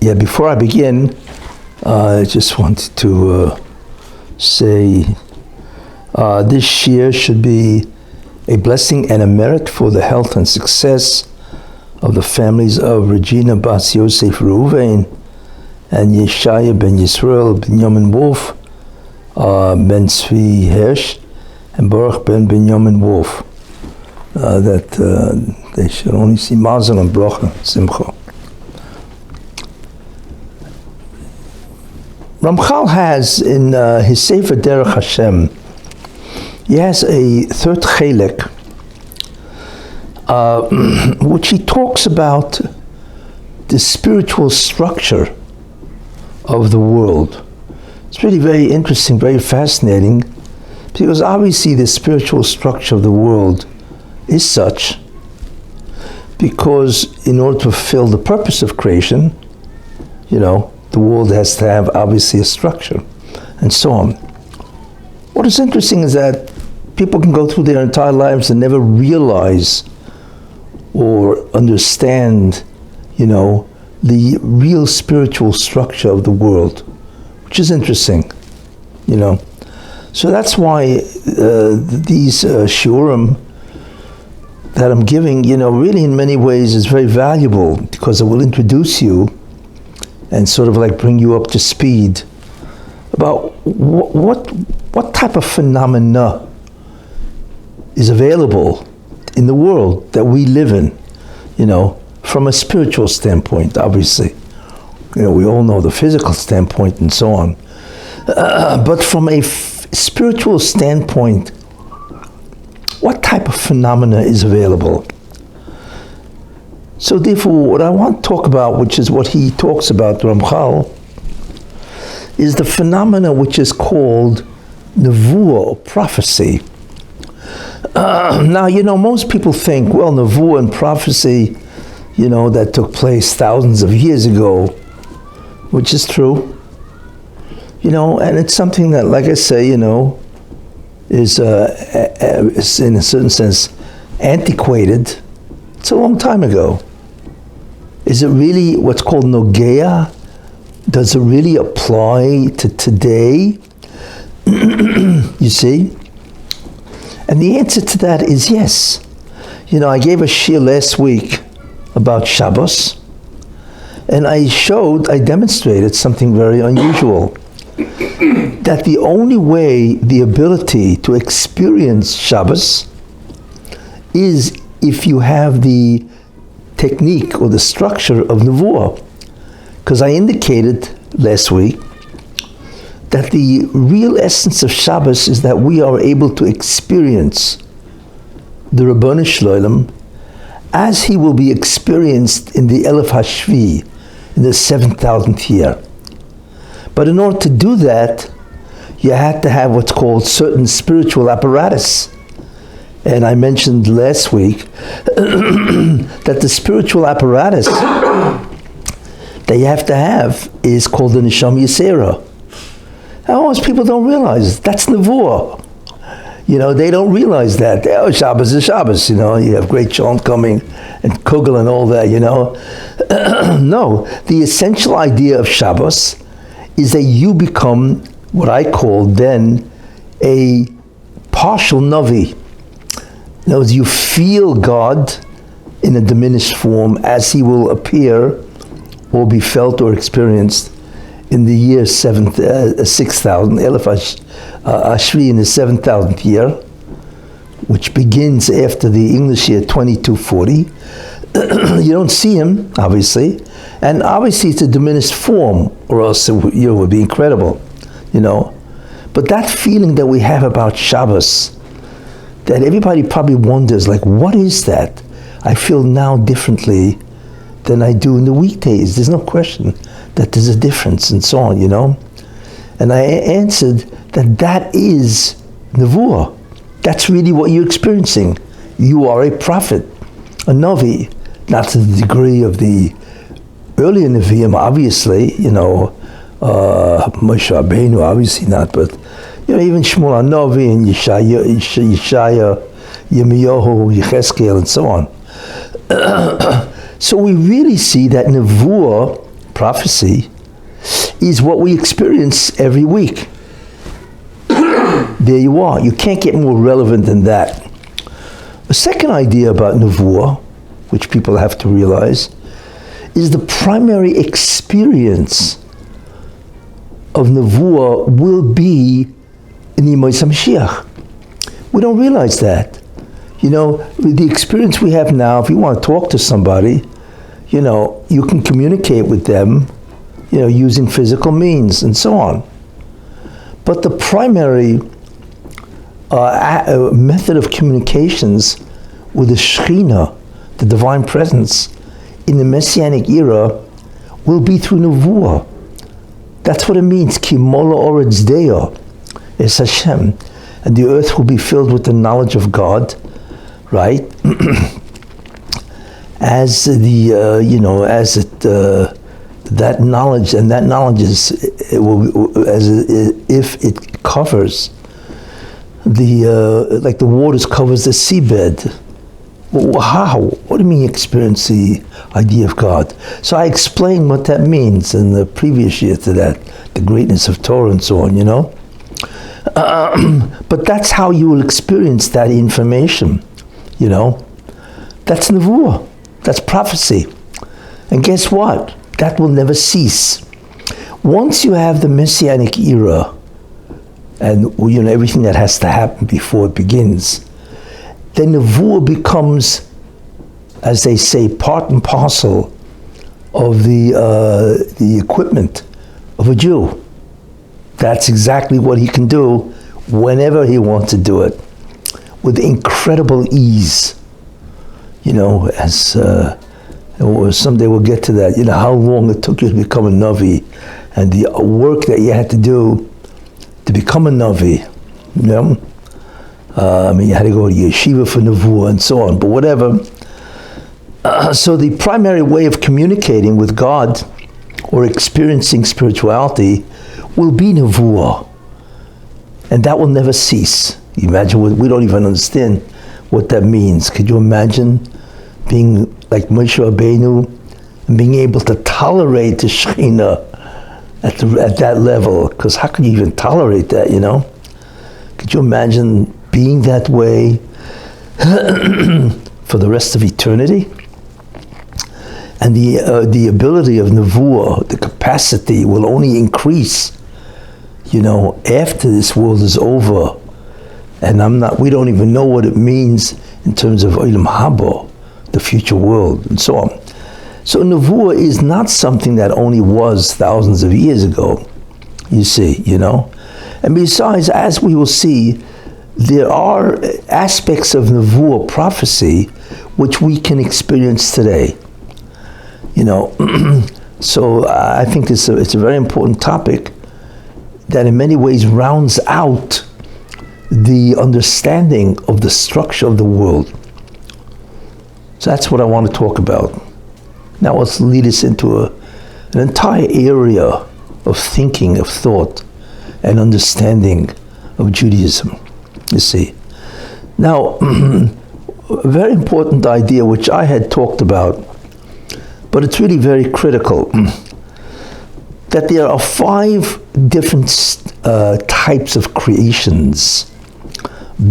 Yeah, before I begin, I just wanted to say this Shiur should be a blessing and a merit for the health and success of the families of Regina Bas Yosef Reuven and Yeshaya ben Yisrael ben Yamin Wolf, ben Tzvi Hirsch, and Baruch ben Yamin Wolf. That they should only see Mazel and Bracha, Simcha. Ramchal has in his Sefer Derech Hashem, he has a third chelek, which he talks about the spiritual structure of the world. It's really very interesting, very fascinating, because obviously the spiritual structure of the world is such because in order to fulfill the purpose of creation, the world has to have obviously a structure and so on. What is interesting is that people can go through their entire lives and never realize or understand, the real spiritual structure of the world, which is interesting, So that's why these shiurim that I'm giving, really in many ways is very valuable because it will introduce you and sort of like bring you up to speed about what type of phenomena is available in the world that we live in, from a spiritual standpoint, obviously. We all know the physical standpoint and so on. But from a spiritual standpoint, what type of phenomena is available? So therefore, what I want to talk about, which is what he talks about, Ramchal, is the phenomena which is called nevuah, or prophecy. Now, most people think, well, nevuah and prophecy, that took place thousands of years ago, which is true. And it's something that, like I say, is in a certain sense antiquated. It's a long time ago. Is it really what's called nogea? Does it really apply to today? You see? And the answer to that is yes. I gave a shiur last week about Shabbos, and I demonstrated something very unusual. That the only way, the ability to experience Shabbos is if you have the technique or the structure of nevuah. Because I indicated last week that the real essence of Shabbos is that we are able to experience the Rabbanu Shloim as he will be experienced in the Elef HaShvi, in the 7,000th year. But in order to do that, you had to have what's called certain spiritual apparatus. And I mentioned last week that the spiritual apparatus that you have to have is called the Neshama Yisera. And most people don't realize that's nevuah. They don't realize that. Oh, Shabbos is Shabbos, you have Great Shalom coming and Kugel and all that, No, the essential idea of Shabbos is that you become what I call then a partial Navi. In other words, you feel God in a diminished form as he will appear or be felt or experienced in the year 6,000, Elef HaShvi in the 7,000th year, which begins after the English year 2240. You don't see him, obviously, and obviously it's a diminished form, or else it would be incredible, But that feeling that we have about Shabbos, that everybody probably wonders, like, what is that? I feel now differently than I do in the weekdays. There's no question that there's a difference and so on, And I answered that is nevuah. That's really what you're experiencing. You are a prophet, a Navi, not to the degree of the earlier Nevi'im, obviously, Moshe Rabbeinu, obviously not, but even Shmuel HaNavi and Yeshaya, Yirmiyahu, Yechezkel, and so on. So we really see that nevuah, prophecy, is what we experience every week. There you are. You can't get more relevant than that. The second idea about Nevuah, which people have to realize, is the primary experience of Nevuah will be in the Yemei Mashiach. We don't realize that. You know, the experience we have now, if you want to talk to somebody, you know, you can communicate with them, you know, using physical means and so on. But the primary method of communications with the Shekhinah, the divine presence, in the Messianic era, will be through Nevuah. That's what it means. Ki mola oretz deo es Hashem, and the earth will be filled with the knowledge of God, right? As the that knowledge, and that knowledge is if it covers the like the waters covers the seabed. How? What do you mean you experience the idea of God? So I explained what that means in the previous year to that, the greatness of Torah and so on, you know. But that's how you will experience that information, you know. That's Nevuah. That's prophecy. And guess what? That will never cease. Once you have the Messianic era, and you know everything that has to happen before it begins, then Nevuah becomes, as they say, part and parcel of the equipment of a Jew. That's exactly what he can do whenever he wants to do it, with incredible ease. You know, as someday we'll get to that. You know how long it took you to become a Navi, and the work that you had to do to become a Navi. You know. I mean, you had to go to yeshiva for Nevuah and so on, but whatever. So the primary way of communicating with God or experiencing spirituality will be Nevuah. And that will never cease. You imagine, we don't even understand what that means. Could you imagine being like Moshe Rabbeinu and being able to tolerate the Shekhinah at that level? Because how can you even tolerate that, you know? Could you imagine being that way for the rest of eternity? And the ability of Nevuah, the capacity, will only increase, you know, after this world is over. And we don't even know what it means in terms of Olam Haba, the future world, and so on. So Nevuah is not something that only was thousands of years ago, you see, you know. And besides, as we will see, there are aspects of Nevuah prophecy which we can experience today. You know, so I think it's a very important topic that in many ways rounds out the understanding of the structure of the world. So that's what I want to talk about. Now let's lead us into an entire area of thinking, of thought, and understanding of Judaism. You see. Now, a very important idea which I had talked about, but it's really very critical, that there are 5 different types of creations,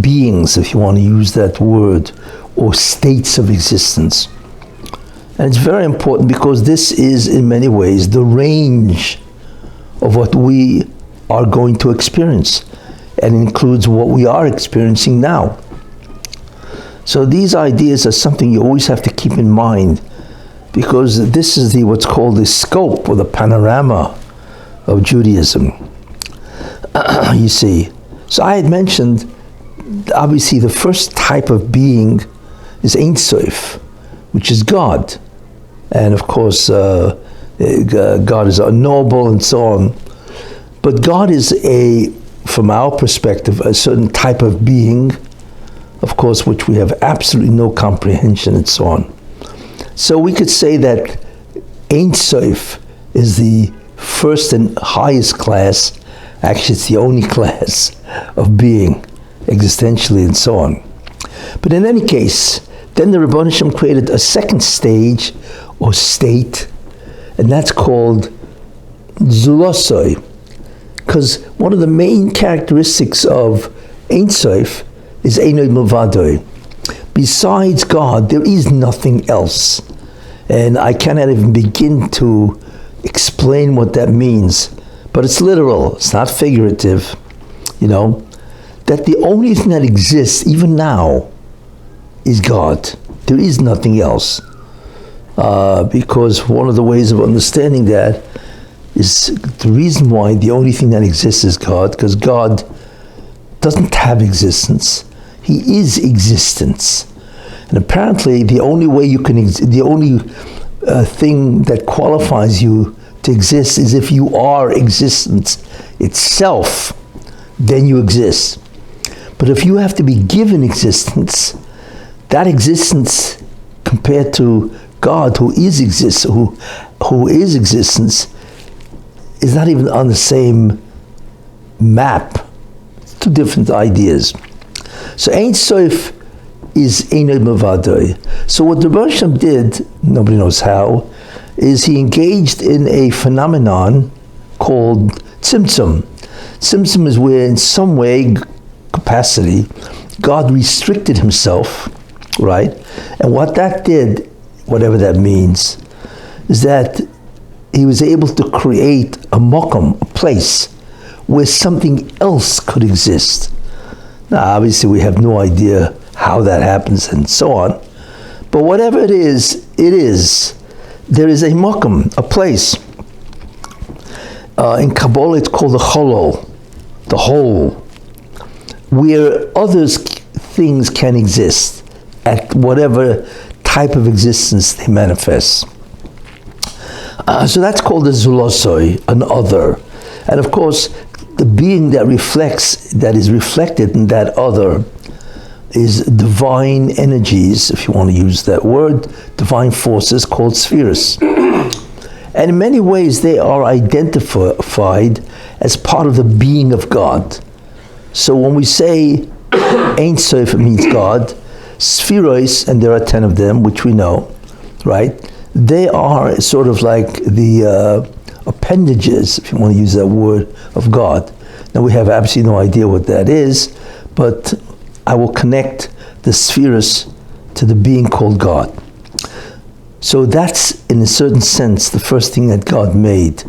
beings, if you want to use that word, or states of existence. And it's very important because this is in many ways the range of what we are going to experience, and includes what we are experiencing now. So these ideas are something you always have to keep in mind, because this is what's called the scope or the panorama of Judaism. You see. So I had mentioned, obviously, the first type of being is Ein Sof, which is God. And of course, God is unknowable and so on. But God is from our perspective, a certain type of being, of course, which we have absolutely no comprehension and so on. So we could say that Ein Sof is the first and highest class. Actually, it's the only class of being, existentially and so on. But in any case, then the Rebbeinu Shem created a second stage or state, and that's called Zulosoi. Because one of the main characteristics of Ein Sof is Einod Milvadoi. Besides God, there is nothing else. And I cannot even begin to explain what that means. But it's literal, it's not figurative, that the only thing that exists, even now, is God. There is nothing else. Because one of the ways of understanding that is the reason why the only thing that exists is God, because God doesn't have existence. He is existence. And apparently the only way you can, the only thing that qualifies you to exist is if you are existence itself, then you exist. But if you have to be given existence, that existence compared to God, who is existence, is not even on the same map. It's two different ideas. So Ein Sof is Einod Milvadoi. So what the Rebbe did, nobody knows how, is he engaged in a phenomenon called Tzimtzum. Tzimtzum is where in some way, capacity, God restricted himself, right? And what that did, whatever that means, is that he was able to create a mokum, a place, where something else could exist. Now, obviously, we have no idea how that happens and so on. But whatever it is, there is a mokum, a place. In Kabbalah, it's called the cholol, the hole, where things can exist at whatever type of existence they manifest. So that's called the Zulosoi, an other. And of course, the being that is reflected in that other is divine energies, if you want to use that word, divine forces called spheres. And in many ways, they are identified as part of the being of God. So when we say Ein Sof, it means God. Spherois, and there are 10 of them, which we know, right? They are sort of like the appendages, if you want to use that word, of God. Now we have absolutely no idea what that is, but I will connect the spheres to the being called God. So that's, in a certain sense, the first thing that God made.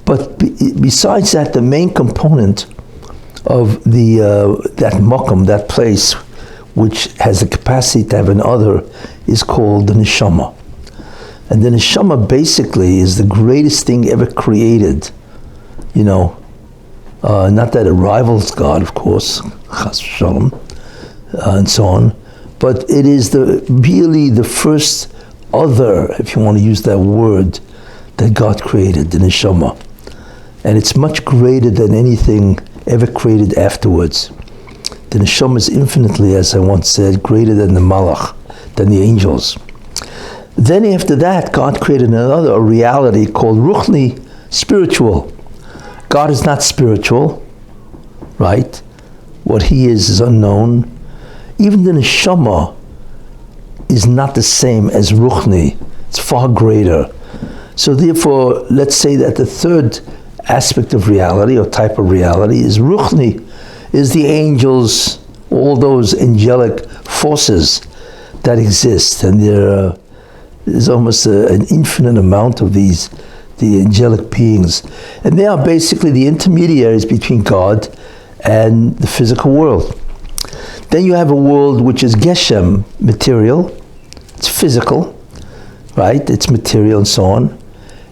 But besides that, the main component of that mokum, that place, which has the capacity to have an other, is called the neshama. And the neshama basically is the greatest thing ever created. Not that it rivals God, of course, chas v'shalom, and so on, but it is really the first other, if you want to use that word, that God created, the neshama. And it's much greater than anything ever created afterwards. The neshama is infinitely, as I once said, greater than the malach, than the angels. Then after that, God created a reality called ruchni, spiritual. God is not spiritual, right? What he is unknown. Even the neshama is not the same as ruchni. It's far greater. So therefore, let's say that the third aspect of reality, or type of reality, is ruchni, is the angels, all those angelic forces that exist. And there's almost an infinite amount of the angelic beings. And they are basically the intermediaries between God and the physical world. Then you have a world which is Geshem, material. It's physical, right? It's material and so on.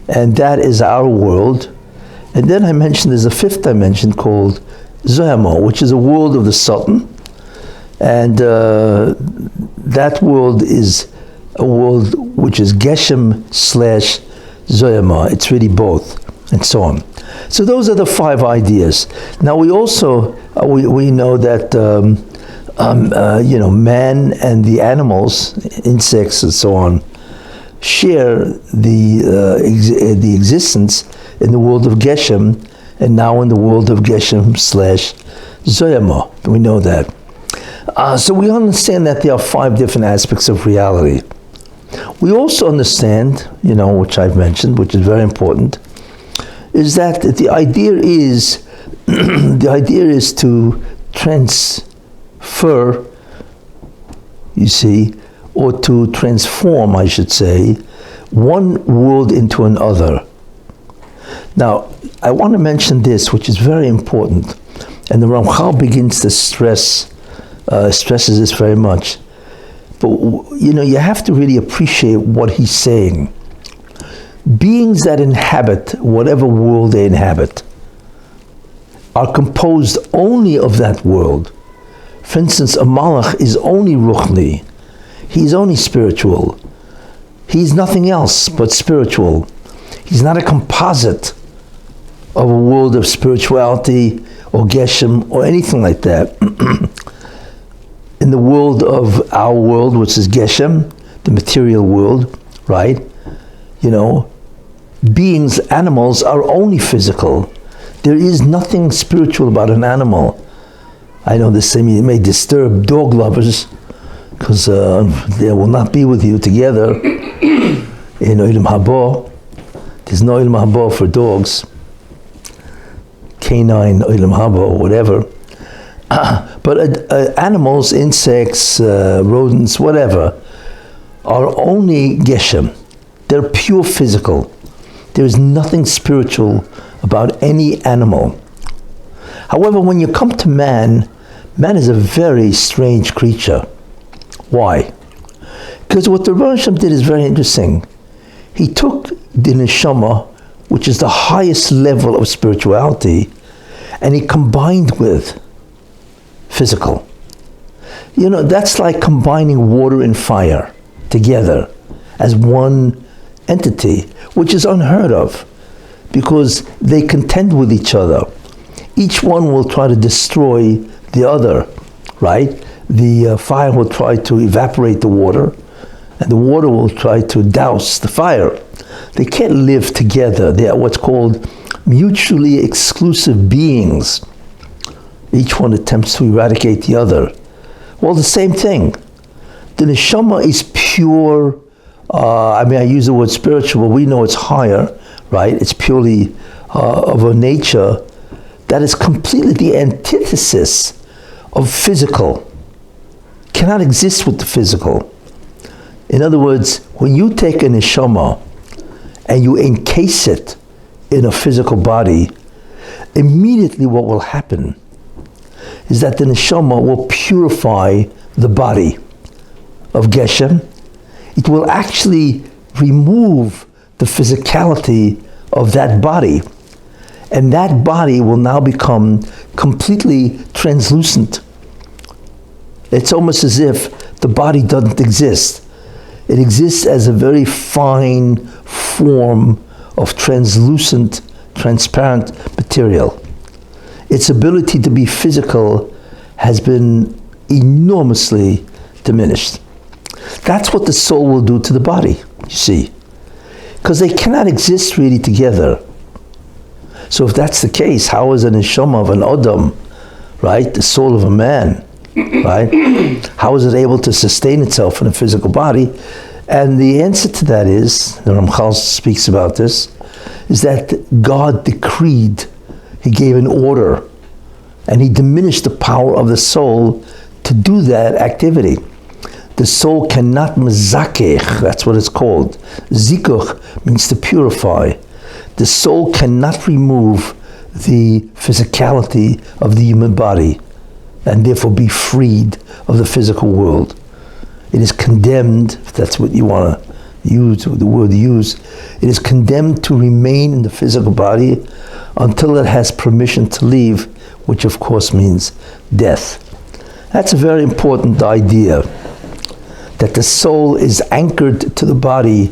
And that is our world. And then I mentioned there's a fifth dimension called Zohamo, which is a world of the Sultan. And that world is a world which is Geshem / Zohama. It's really both, and so on. So those are the 5 ideas. Now we also, we know that, man and the animals, insects and so on, share the existence in the world of Geshem, and now in the world of Geshem / Zohama. We know that. So we understand that there are 5 different aspects of reality. We also understand, which I've mentioned, which is very important, is that the idea is to transfer, you see, or to transform, I should say, one world into another. Now, I want to mention this, which is very important, and the Ramchal begins to stresses this very much. But, you have to really appreciate what he's saying. Beings that inhabit whatever world they inhabit are composed only of that world. For instance, a malach is only ruchni. He's only spiritual. He's nothing else but spiritual. He's not a composite of a world of spirituality or geshem or anything like that. In the world of our world, which is geshem, the material world, right? Beings, animals are only physical. There is nothing spiritual about an animal. I know this may disturb dog lovers, because they will not be with you together in Olam Haba. There's no Olam Haba for dogs, canine Olam Haba or whatever. But animals, insects, rodents, whatever, are only geshem. They're pure physical. There is nothing spiritual about any animal. However, when you come to man is a very strange creature. Why? Because what the Rebbe did is very interesting. He took the neshama, which is the highest level of spirituality, and he combined with physical. That's like combining water and fire together as one entity, which is unheard of, because they contend with each other. Each one will try to destroy the other, right? The fire will try to evaporate the water, and the water will try to douse the fire. They can't live together. They are what's called mutually exclusive beings. Each one attempts to eradicate the other. Well, the same thing. The neshama is pure. I use the word spiritual, but we know it's higher, right? It's purely of a nature that is completely the antithesis of physical. Cannot exist with the physical. In other words, when you take a neshama and you encase it in a physical body, immediately what will happen is that the neshama will purify the body of geshem. It will actually remove the physicality of that body, and that body will now become completely translucent. It's almost as if the body doesn't exist. It exists as a very fine form of translucent, transparent material. Its ability to be physical has been enormously diminished. That's what the soul will do to the body, you see, because they cannot exist really together. So if that's the case, how is an neshama of an Adam, right, the soul of a man, right, how is it able to sustain itself in a physical body? And the answer to that is, the Ramchal speaks about this, is that God decreed, he gave an order, and he diminished the power of the soul to do that activity. The soul cannot mezakech, that's what it's called. Zikuch means to purify. The soul cannot remove the physicality of the human body and therefore be freed of the physical world. It is condemned, if that's what you want to use, the word use, it is condemned to remain in the physical body until it has permission to leave, which of course means death. That's a very important idea, that the soul is anchored to the body,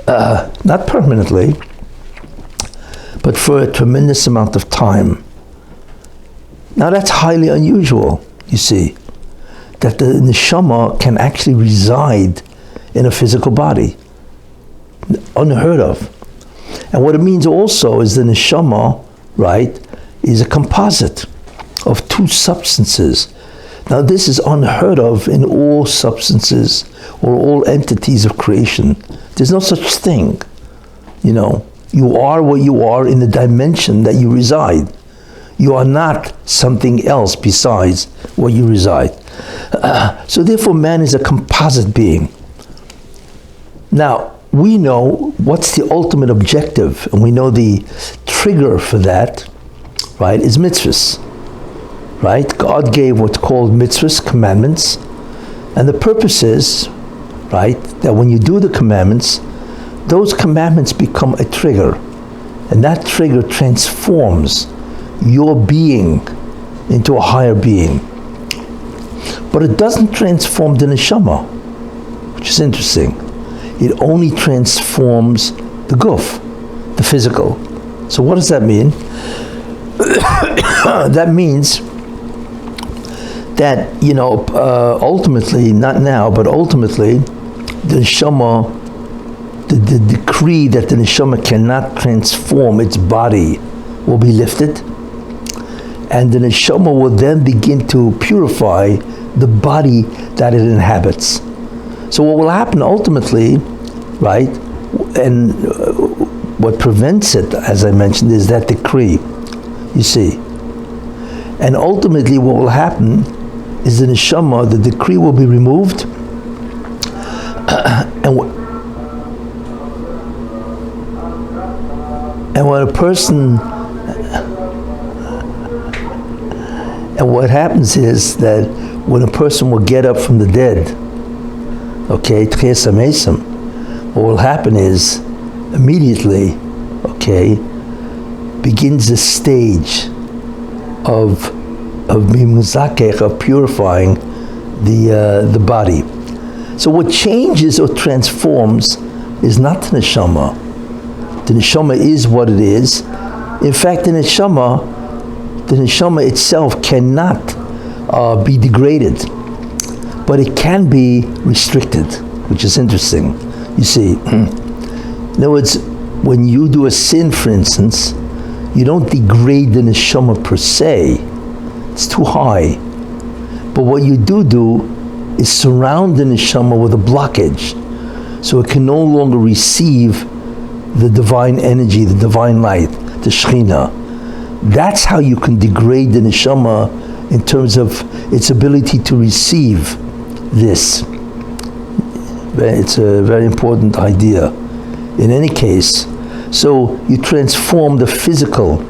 not permanently, but for a tremendous amount of time. Now that's highly unusual, you see, that the neshama can actually reside in a physical body. Unheard of. And what it means also is the neshama, right, is a composite of two substances. Now this is unheard of in all substances or all entities of creation. There's no such thing. You are what you are in the dimension that you reside. You are not something else besides where you reside. So therefore man is a composite being. Now, we know what's the ultimate objective, and we know the trigger for that, right, is mitzvahs. Right? God gave what's called mitzvahs, commandments, and the purpose is, right, that when you do the commandments, those commandments become a trigger, and that trigger transforms your being into a higher being. But it doesn't transform the neshama, which is interesting. It only transforms the guf, the physical. So what does that mean? That means that, ultimately, not now, but ultimately, the neshama, the decree that the neshama cannot transform its body will be lifted, and the neshama will then begin to purify the body that it inhabits. So what will happen ultimately, right, and what prevents it, as I mentioned, is that decree, you see. And ultimately what will happen is the neshama, the decree will be removed, and when a person, and what happens is that when a person will get up from the dead, okay, Tchias HaMesim, what will happen is immediately, okay, begins the stage of mimuzakech, of purifying the body. So what changes or transforms is not the neshama. The neshama is what it is. In fact, the neshama itself cannot be degraded, but it can be restricted, which is interesting. You see, in other words, when you do a sin, for instance, you don't degrade the neshama per se. It's too high. But what you do is surround the neshama with a blockage, so it can no longer receive the divine energy, the divine light, the Shekhinah. That's how you can degrade the neshama in terms of its ability to receive this. It's a very important idea. In any case, so you transform the physical.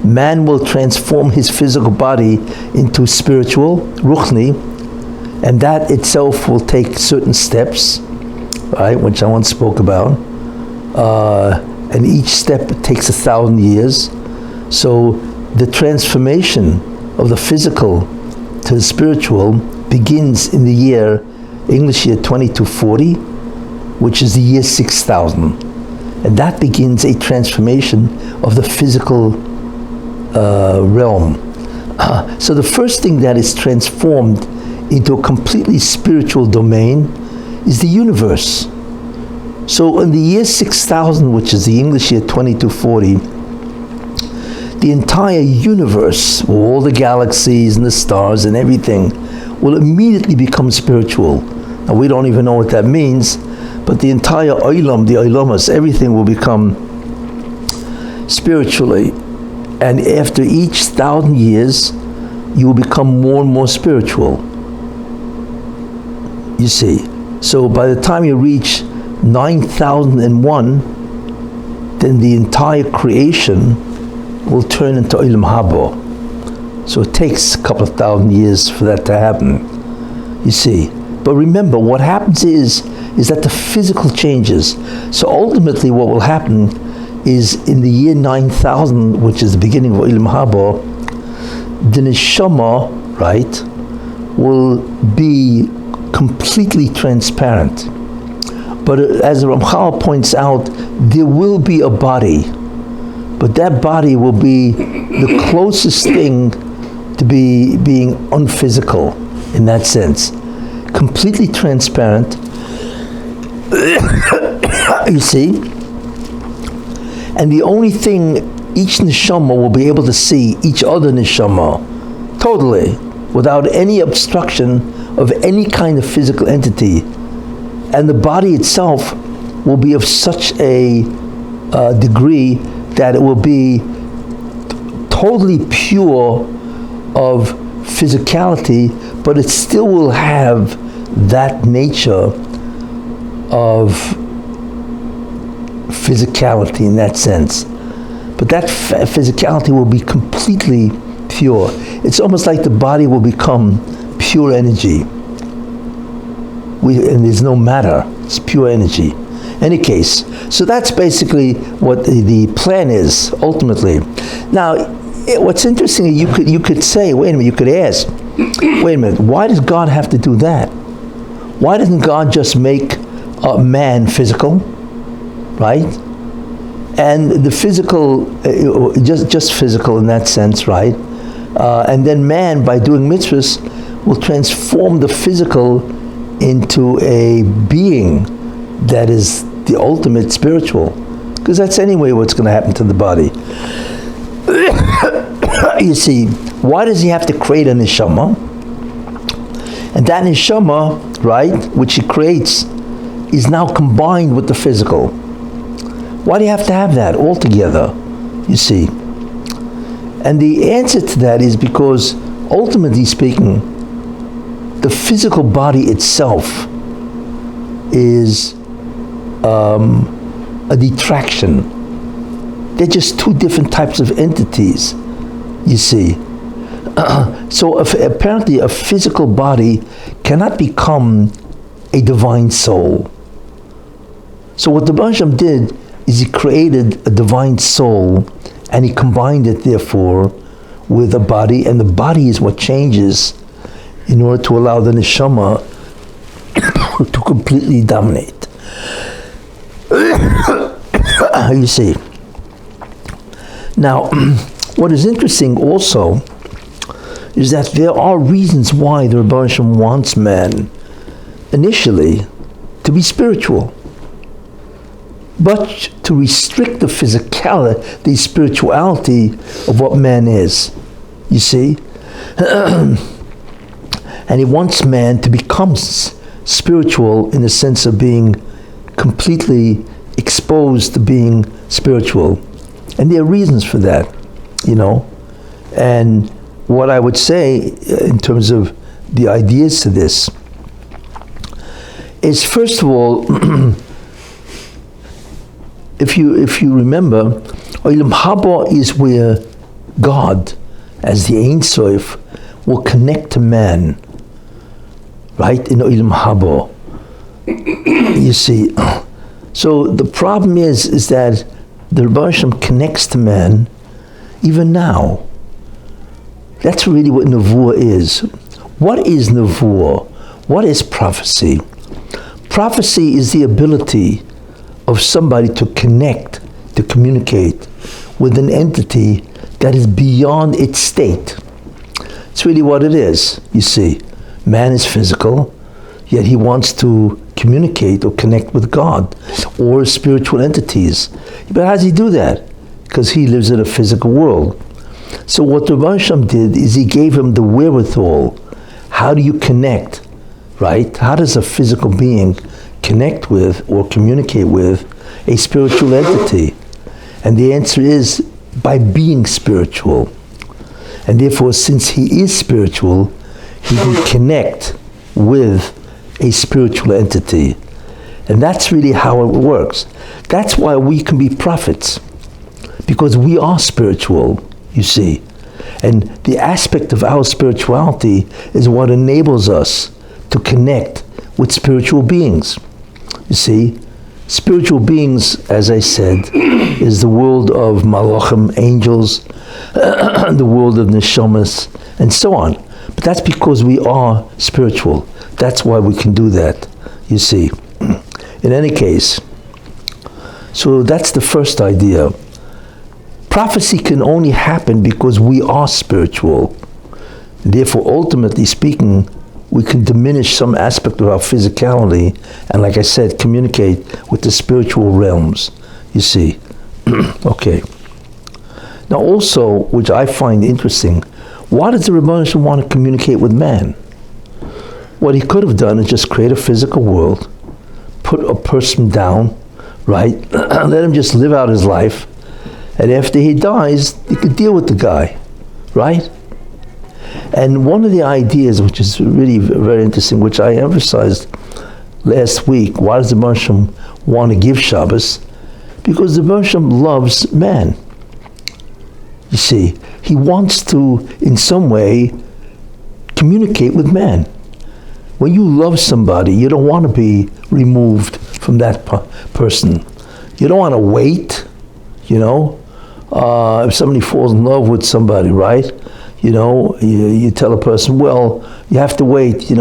Man will transform his physical body into spiritual, ruchni, and that itself will take certain steps, right, which I once spoke about. And each step takes 1,000 years. So the transformation of the physical to the spiritual begins in the year, English year 2240, which is the year 6000. And that begins a transformation of the physical realm. So the first thing that is transformed into a completely spiritual domain is the universe. So in the year 6000, which is the English year 2240, the entire universe, all the galaxies and the stars and everything, will immediately become spiritual. Now we don't even know what that means, but the entire olam, the olamas, everything will become spiritually. And after each 1,000 years, you will become more and more spiritual. You see. So by the time you reach 9001, then the entire creation will turn into Olam Haba. So it takes a couple of 1,000 years for that to happen. You see. But remember, what happens is that the physical changes. So ultimately what will happen is in the year 9000, which is the beginning of Olam Haba, the neshama, right, will be completely transparent. But as Ramchal points out, there will be a body, but that body will be the closest thing to being unphysical in that sense. Completely transparent, you see, and the only thing each neshama will be able to see each other neshama, totally, without any obstruction of any kind of physical entity. And the body itself will be of such a degree that it will be totally pure of physicality, but it still will have that nature of physicality in that sense. But that physicality will be completely pure. It's almost like the body will become pure energy. And there's no matter, it's pure energy. Any case, so that's basically what the plan is, ultimately. Now, what's interesting, you could say, wait a minute, you could ask, wait a minute, why does God have to do that? Why doesn't God just make man physical, right? And the physical, just physical in that sense, right? And then man, by doing mitzvahs, will transform the physical into a being that is the ultimate spiritual. Because that's anyway what's going to happen to the body. You see, why does he have to create a neshama? And that neshama, right, which he creates, is now combined with the physical. Why do you have to have that all together, you see? And the answer to that is because, ultimately speaking, the physical body itself is a detraction. They're just two different types of entities, you see. So apparently a physical body cannot become a divine soul. So what the Rebbe did is he created a divine soul and he combined it, therefore, with a body, and the body is what changes in order to allow the neshama to completely dominate. You see. Now, what is interesting also is that there are reasons why the Rebbe wants man initially to be spiritual, but to restrict the physicality, the spirituality of what man is, you see. And he wants man to become spiritual in the sense of being completely exposed to being spiritual. And there are reasons for that, you know. And what I would say in terms of the ideas to this is, first of all, if you remember, Olam Haba is where God, as the Ein Sof, will connect to man, right, in Olam Haba. You see, so the problem is that the Rebbe connects to man even now. That's really what Nevuah is. What is Nevuah? What is prophecy? Prophecy is the ability of somebody to connect, to communicate with an entity that is beyond its state. It's really what it is, you see. Man is physical, yet he wants to communicate or connect with God or spiritual entities. But how does he do that? Because he lives in a physical world. So what the Rebbe did is he gave him the wherewithal. How do you connect, right? How does a physical being connect with or communicate with a spiritual entity? And the answer is by being spiritual. And therefore, since he is spiritual, he can connect with a spiritual entity. And that's really how it works. That's why we can be prophets, because we are spiritual, you see. And the aspect of our spirituality is what enables us to connect with spiritual beings. You see, spiritual beings, as I said, is the world of malachim, angels, the world of neshamas, and so on. But that's because we are spiritual. That's why we can do that, you see. In any case, so that's the first idea. Prophecy can only happen because we are spiritual. Therefore, ultimately speaking, we can diminish some aspect of our physicality and, like I said, communicate with the spiritual realms, you see. Okay. Now also, which I find interesting, Why does the Rebbe want to communicate with man? What he could have done is just create a physical world, put a person down, right? Let him just live out his life, and after he dies, you could deal with the guy, right? And one of the ideas, which is really very interesting, which I emphasized last week, why does the Rebbe want to give Shabbos? Because the Rebbe loves man. You see, he wants to, in some way, communicate with man. When you love somebody, you don't want to be removed from that person. You don't want to wait, if somebody falls in love with somebody, right? You tell a person, well, you have to wait,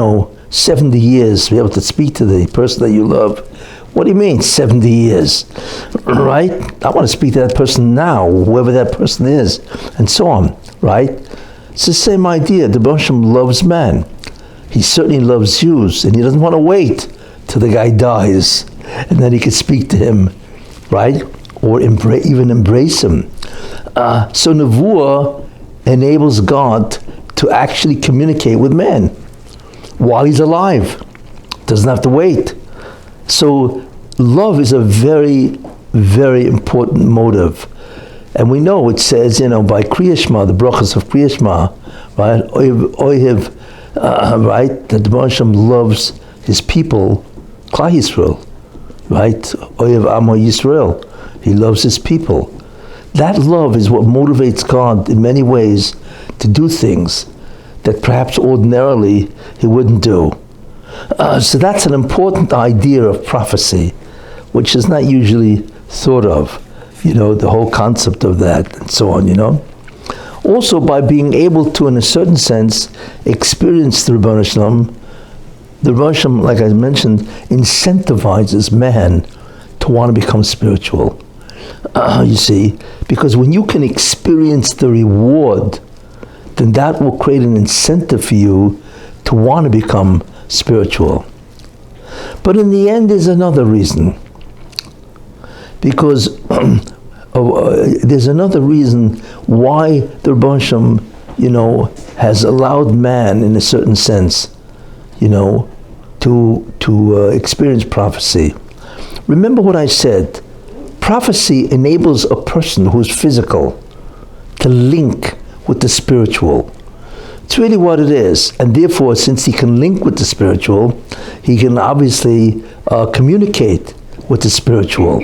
70 years to be able to speak to the person that you love. What do you mean, 70 years, right? I want to speak to that person now, whoever that person is, and so on, right? It's the same idea. The Rebbe loves man. He certainly loves Jews, and he doesn't want to wait till the guy dies, and then he can speak to him, right? Or even embrace him. So Nevuah enables God to actually communicate with man while he's alive. Doesn't have to wait. So love is a very, very important motive. And we know it says, by Kriya Shema, the brachas of Kriya Shema, right? Oihiv, right? That the Rebbe loves his people, Klal Yisrael, right? Oihiv Amo Yisrael. He loves his people. That love is what motivates God in many ways to do things that perhaps ordinarily he wouldn't do. So that's an important idea of prophecy, which is not usually thought of, the whole concept of that and so on, Also, by being able to, in a certain sense, experience the Rebbe Shalom, the Rebbe Shalom, like I mentioned, incentivizes man to want to become spiritual. You see, because when you can experience the reward, then that will create an incentive for you to want to become spiritual. But in the end, there's another reason. Because there's another reason why the Rebbe Shalom, has allowed man, in a certain sense, to experience prophecy. Remember what I said. Prophecy enables a person who's physical to link with the spiritual. It's really what it is. And therefore, since he can link with the spiritual, he can obviously communicate with the spiritual.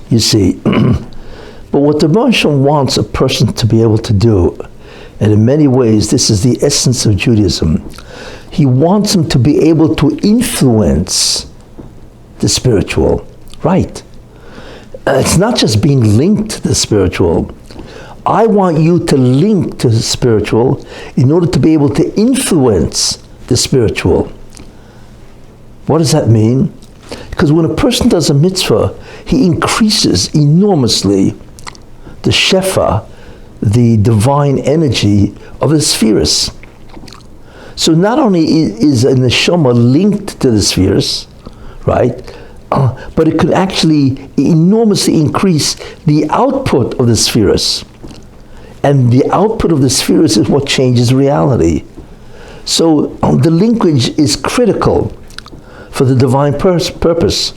You see. But what the Rebbe wants a person to be able to do, and in many ways this is the essence of Judaism, he wants him to be able to influence the spiritual. Right. It's not just being linked to the spiritual. I want you to link to the spiritual in order to be able to influence the spiritual. What does that mean? Because when a person does a mitzvah, he increases enormously the shefa, the divine energy of the spheres. So not only is a neshama linked to the spheres, right? But it could actually enormously increase the output of the spheres. And the output of the spheres is what changes reality. So the linkage is critical for the divine purpose.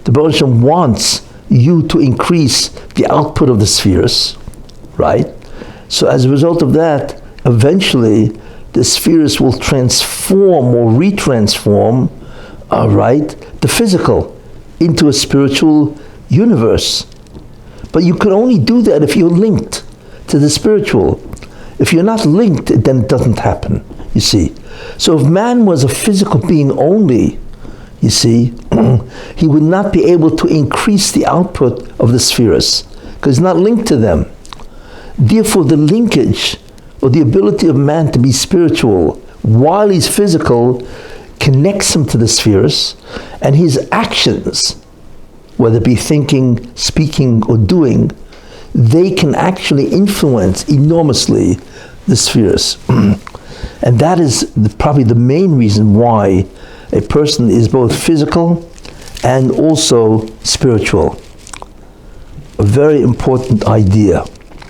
The Rebbe wants you to increase the output of the spheres, right? So as a result of that, eventually the spheres will transform or retransform, right, the physical into a spiritual universe. But you can only do that if you're linked to the spiritual. If you're not linked, then it doesn't happen, you see. So if man was a physical being only, you see, he would not be able to increase the output of the spheres, because he's not linked to them. Therefore, the linkage or the ability of man to be spiritual while he's physical connects him to the spheres, and his actions, whether it be thinking, speaking, or doing, they can actually influence enormously the spheres. And that is probably the main reason why a person is both physical and also spiritual. A very important idea,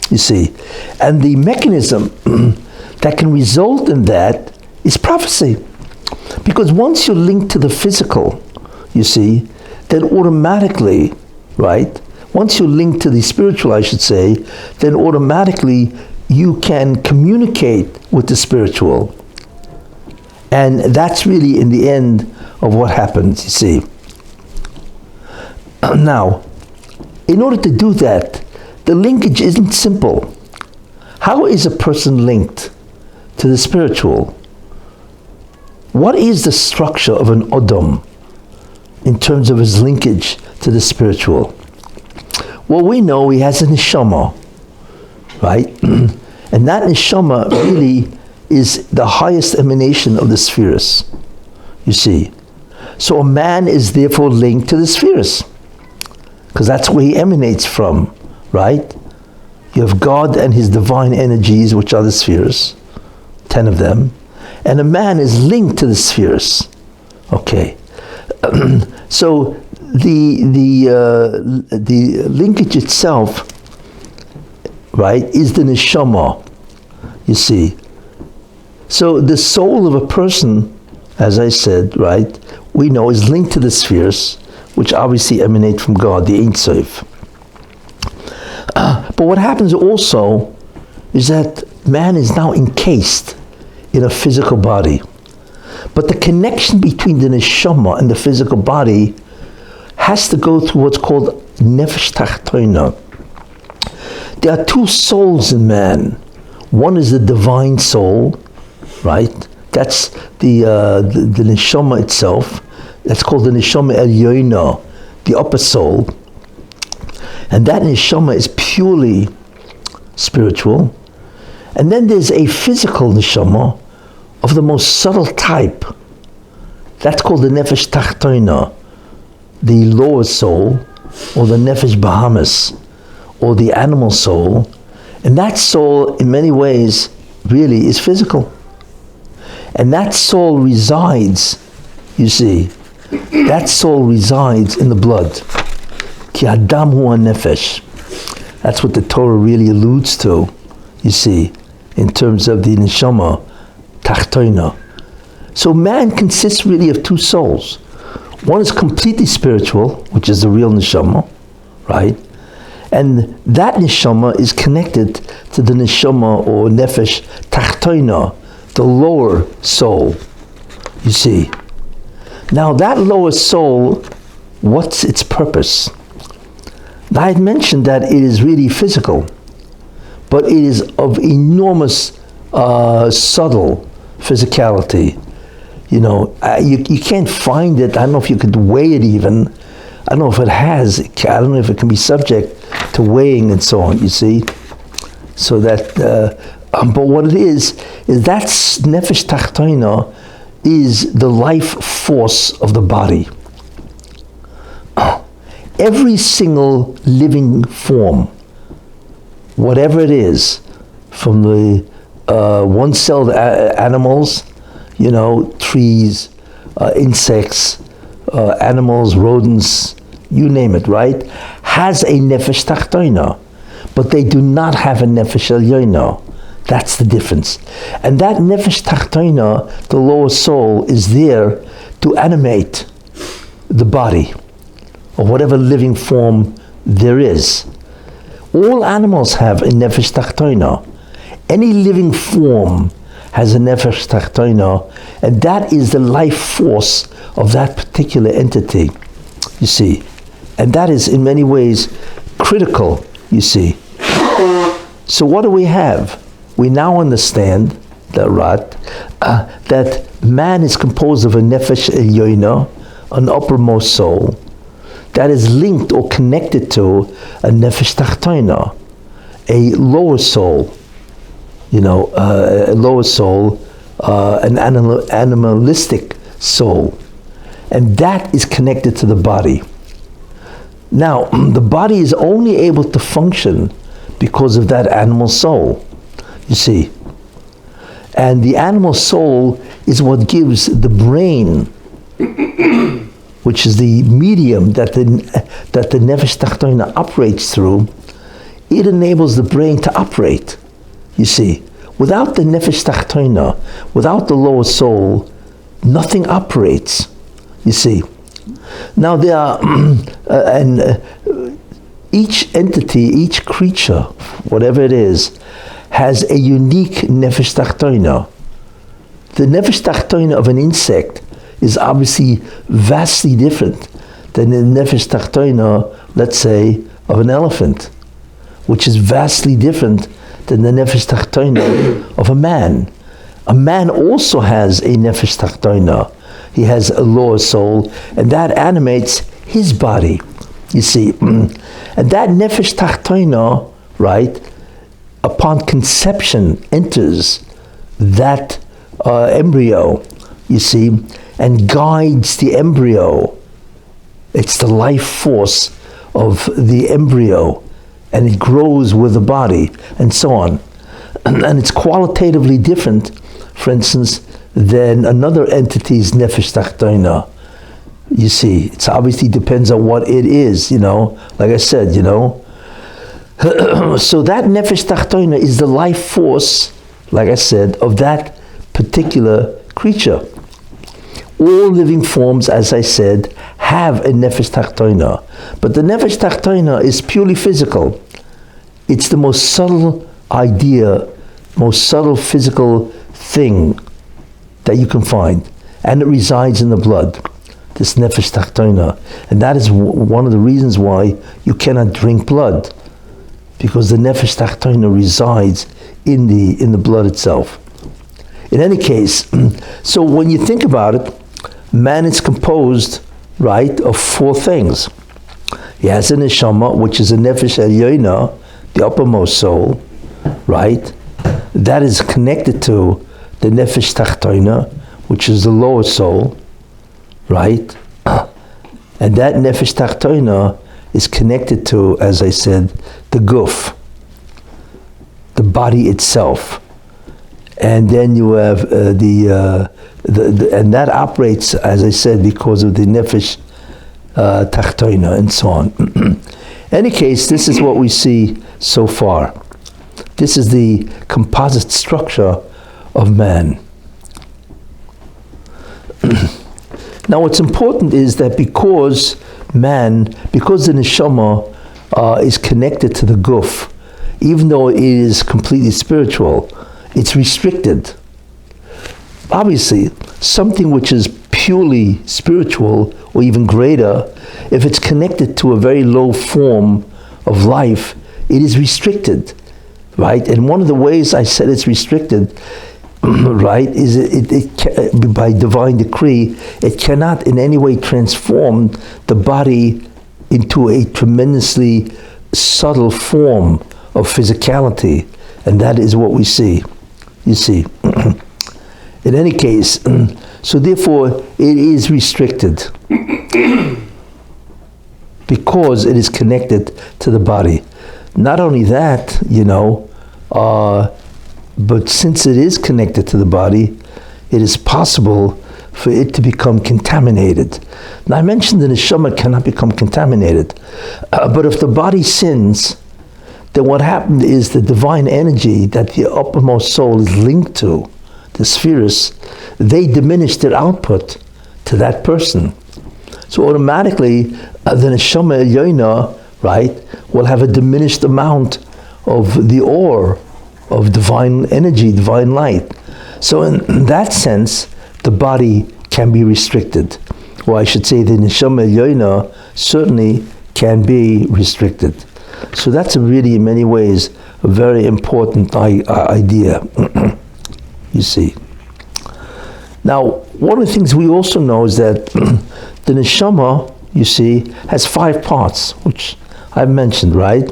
you see. And the mechanism that can result in that is prophecy. Because once you're linked to the physical, you see, then automatically, right, once you're linked to the spiritual, I should say, then automatically you can communicate with the spiritual. And that's really in the end of what happens, you see. Now, in order to do that, the linkage isn't simple. How is a person linked to the spiritual? What is the structure of an Odom in terms of his linkage to the spiritual? Well, we know he has a neshama, right? And that neshama really is the highest emanation of the spheres, you see. So a man is therefore linked to the spheres, because that's where he emanates from, right? You have God and his divine energies, which are the spheres, 10 of them, and a man is linked to the spheres. Okay. So the linkage itself, right, is the neshama, you see. So the soul of a person, as I said, right, we know is linked to the spheres, which obviously emanate from God, the Ein Sof. But what happens also is that man is now encased in a physical body. But the connection between the neshama and the physical body has to go through what's called nefesh tachtoina. There are two souls in man. One is the divine soul, right? That's the neshama itself. That's called the neshama elyoina, the upper soul. And that neshama is purely spiritual. And then there's a physical neshama of the most subtle type. That's called the nefesh tachtoina, the lower soul, or the nefesh bahamis, or the animal soul. And that soul, in many ways, really is physical. And that soul resides, you see, that soul resides in the blood. Ki adam hu nefesh. That's what the Torah really alludes to, you see, in terms of the neshama tachtoina. So man consists really of two souls. One is completely spiritual, which is the real neshama, right? And that neshama is connected to the neshama or nefesh tachtoina, the lower soul, you see. Now that lower soul, what's its purpose? Now, I had mentioned that it is really physical, but it is of enormous subtle physicality. You know, you can't find it. I don't know if you could weigh it even. I don't know if it has. I don't know if it can be subject to weighing and so on, you see. So that, but what it is that nefesh tachtoina is the life force of the body. Every single living form, whatever it is, from the one-celled animals, you know, trees, insects, animals, rodents, you name it, right, has a nefesh tachtoina, but they do not have a nefesh elyoina. That's the difference. And that nefesh tachtoina, the lower soul, is there to animate the body, or whatever living form there is. All animals have a nefesh tachtoina. Any living form has a nefesh tachtoina, and that is the life force of that particular entity, you see. And that is in many ways critical, you see. So what do we have? We now understand that man is composed of a nefesh elyoina, an uppermost soul, that is linked or connected to a nefesh tachtoina, a lower soul, you know, a lower soul, an animalistic soul. And that is connected to the body. Now, the body is only able to function because of that animal soul, you see. And the animal soul is what gives the brain, which is the medium that the nefesh tachtoina operates through. It enables the brain to operate, you see. without the nefesh tachtoina, without the lower soul, nothing operates. You see. Now there are, each entity, each creature, whatever it is, has a unique nefesh tachtoina. The nefesh tachtoina of an insect is obviously vastly different than the nefesh tachtoina, let's say, of an elephant, which is vastly different than the nefesh tachtoina of a man. A man also has a nefesh tachtoina. He has a lower soul, and that animates his body, you see. And that nefesh tachtoina, right, upon conception enters that embryo, you see, and guides the embryo. It's the life force of the embryo, and it grows with the body, and so on. And it's qualitatively different, for instance, than another entity's nefesh tachtoina. You see, it obviously depends on what it is, you know, like I said, you know. So that nefesh tachtoina is the life force, like I said, of that particular creature. All living forms, as I said, have a nefesh tachtoina, but the nefesh tachtoina is purely physical. It's the most subtle idea, most subtle physical thing that you can find, and it resides in the blood, this nefesh tachtoina. And that is one of the reasons why you cannot drink blood, because the nefesh tachtoina resides in the blood itself. In any case, so when you think about it, man is composed, right, of four things. He has a neshama, which is a nefesh elyoina, the uppermost soul, right? That is connected to the nefesh tachtoina, which is the lower soul, right? And that nefesh tachtoina is connected to, as I said, the guf, the body itself. And then you have and that operates, as I said, because of the nefesh tachtoina and so on. Any case, this is what we see so far. This is the composite structure of man. Now what's important is that because the neshama is connected to the guf, even though it is completely spiritual, it's restricted. Obviously, something which is purely spiritual or even greater, if it's connected to a very low form of life, it is restricted, right? And one of the ways I said it's restricted, right, is by divine decree, it cannot in any way transform the body into a tremendously subtle form of physicality, and that is what we see. You see. In any case, so therefore it is restricted because it is connected to the body. Not only that, you know, but since it is connected to the body, it is possible for it to become contaminated. Now I mentioned the neshama cannot become contaminated, but if the body sins, then what happened is the divine energy that the uppermost soul is linked to, the spheres, they diminish their output to that person. So automatically, the neshama elyoina, right, will have a diminished amount of the ore of divine energy, divine light. So in that sense, the body can be restricted. Or I should say the neshama elyoina certainly can be restricted. So that's really, in many ways, a very important idea, you see. Now, one of the things we also know is that the neshama, you see, has 5 parts, which I've mentioned, right?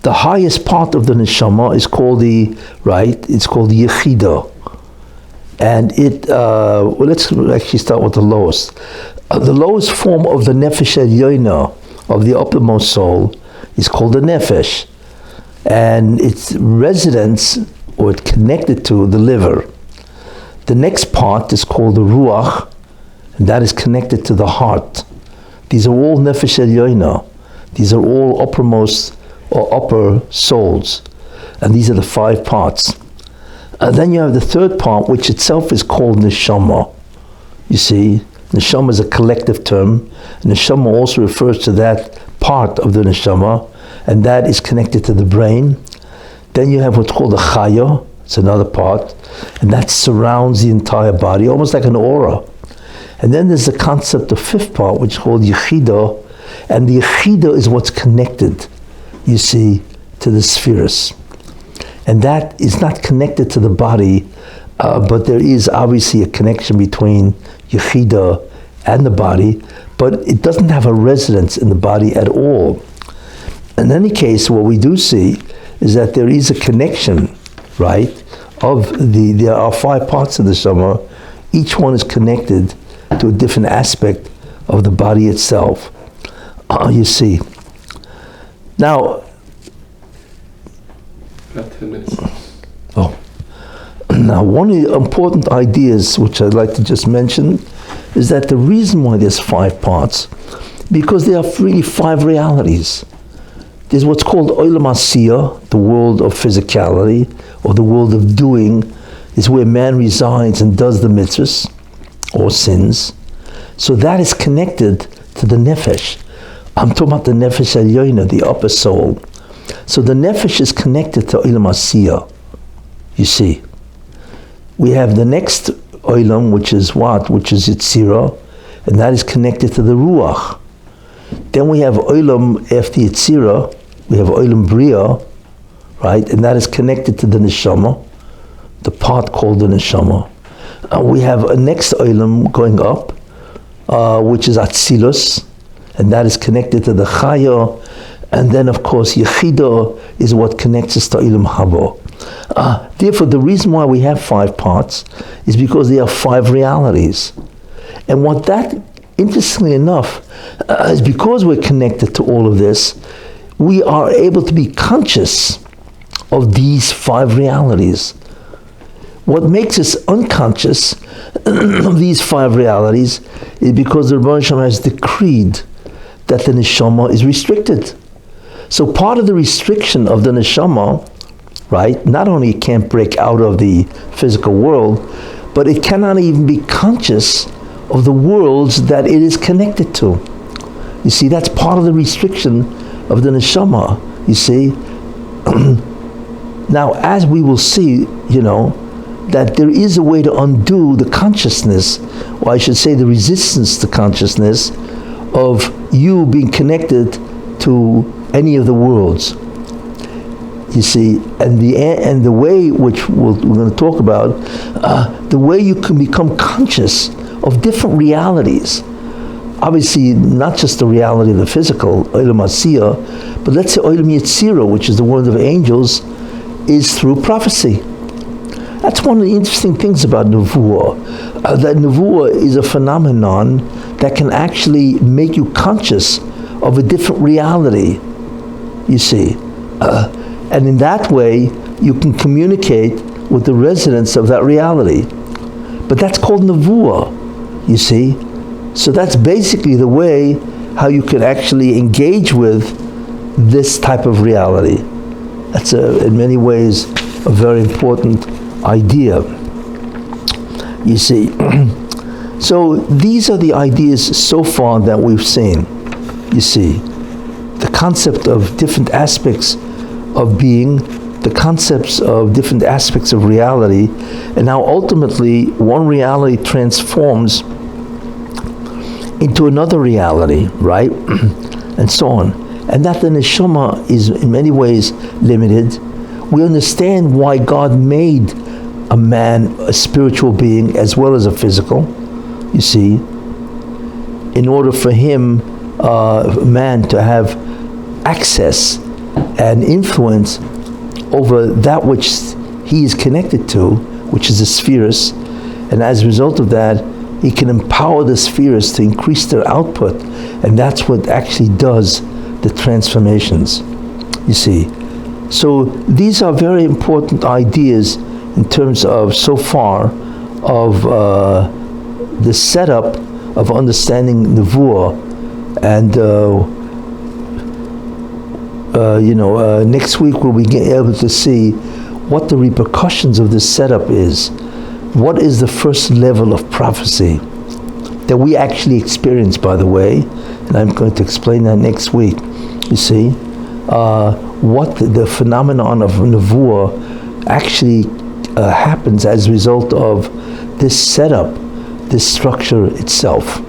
The highest part of the neshama is called it's called the yechida. And let's actually start with the lowest. The lowest form of the nefesh elyoina, of the uppermost soul, is called the nefesh, and its residence, or it's connected to, the liver. The next part is called the ruach, and that is connected to the heart. These are all nefesh elyoina. These are all uppermost or upper souls, and these are the 5 parts. Then you have the third part, which itself is called neshama. You see, neshama is a collective term. Neshama also refers to that part of the neshama, and that is connected to the brain. Then you have what's called a chaya. It's another part, and that surrounds the entire body, almost like an aura. And then there's the concept of fifth part, which is called yechida, and the yechida is what's connected, you see, to the spheres. And that is not connected to the body, but there is obviously a connection between yechida and the body, but it doesn't have a residence in the body at all. In any case, what we do see is that there is a connection, right, there are 5 parts of the neshama. Each one is connected to a different aspect of the body itself. You see. Now, about 10 minutes. Now, one of the important ideas which I'd like to just mention is that the reason why there's 5 parts, because there are really 5 realities. There's what's called Olam Asiyah, the world of physicality, or the world of doing, is where man resides and does the mitzvahs, or sins. So that is connected to the nefesh. I'm talking about the nefesh elyoina, the upper soul. So the nefesh is connected to Olam Asiyah, you see. We have the next Olam, which is what? Which is Yetzirah, and that is connected to the Ruach. Then we have Olam after Yetzirah, we have Olam Bria, right? And that is connected to the Neshama, the part called the Neshama. We have a next Olam going up, which is Atzilus, and that is connected to the Chaya. And then, of course, Yechida is what connects us to Olam Haba. Therefore, the reason why we have 5 parts is because there are 5 realities. And what that, interestingly enough, is because we're connected to all of this, we are able to be conscious of these 5 realities. What makes us unconscious of these 5 realities is because the Rabbi has decreed that the neshama is restricted. So part of the restriction of the neshama, right, not only it can't break out of the physical world, but it cannot even be conscious of the worlds that it is connected to. You see, that's part of the restriction of the neshama, you see. Now, as we will see, that there is a way to undo the consciousness, or I should say the resistance to consciousness, of you being connected to any of the worlds. You see, and the way which we're going to talk about, the way you can become conscious of different realities. Obviously, not just the reality of the physical, Olam Asiyah, but let's say Olam Yetzirah, which is the world of angels, is through prophecy. That's one of the interesting things about Nevuah, that Nevuah is a phenomenon that can actually make you conscious of a different reality, you see. And in that way, you can communicate with the residents of that reality. But that's called Nevuah, you see. So that's basically the way how you can actually engage with this type of reality. That's in many ways a very important idea, you see. So these are the ideas so far that we've seen, you see. The concept of different aspects of being, the concepts of different aspects of reality, and how ultimately one reality transforms into another reality, right? And so on. And that the neshama is in many ways limited. We understand why God made a man a spiritual being as well as a physical, you see, in order for him, man, to have access and influence over that which he is connected to, which is the spheres, and as a result of that, he can empower the spheres to increase their output, and that's what actually does the transformations, you see. So these are very important ideas in terms of, so far, of the setup of understanding Nevuah. And next week we'll be able to see what the repercussions of this setup is. What is the first level of prophecy that we actually experience, by the way, and I'm going to explain that next week. You see, what the phenomenon of nevuah actually happens as a result of this setup, this structure itself.